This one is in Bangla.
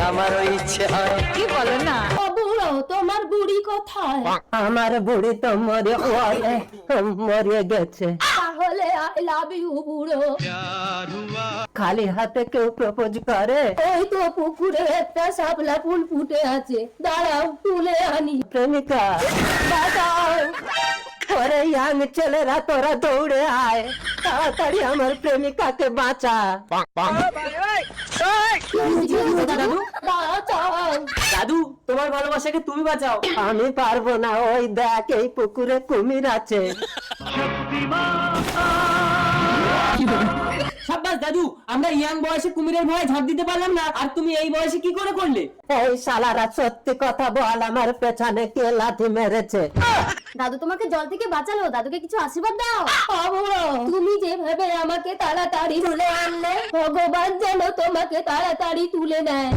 আমারও ইচ্ছে হয়। কি বলো না? বুড়ো তোমার বুড়ি কোথায়? আমার বুড়ি তো মরে গেছে। তাহলে আই লাভ ইউ বুড়ো। খালি হাতে কেউ প্রপোজ করে? ওই তো পুকুরে একটা শাপলা ফুল ফুটে আছে, দাঁড়াও তুলে আনি। প্রেমিকা বাঁচাও। ওরে ইয়াং ছেলেরা তোরা দৌড়ে আয়, তাড়াতাড়ি আমার প্রেমিকাকে বাঁচা। বাঁচাও। দাদু, তোমার ভালোবাসাকে তুমি বাঁচাও। আমি পারবো না, ওই দেখ এই পুকুরে কুমির আছে। সাব্বাস দাদু, আমরা ইয়াং বয়সে কুমিরের ভয়ে ঝাঁপ দিতে পারলাম না, আর তুমি এই বয়সে কি করে করলে? এই শালারা সত্যি কথা বল, আমার পেছনে কে লাথি মেরেছে? দাদু তোমাকে জল থেকে বাঁচালো, দাদুকে কিছু আশীর্বাদ দাও। বুড়ো তুমি যেভাবে আমাকে তাড়াতাড়ি তুলে আনলে, ভগবান যেন তোমাকে তাড়াতাড়ি তুলে নেয়।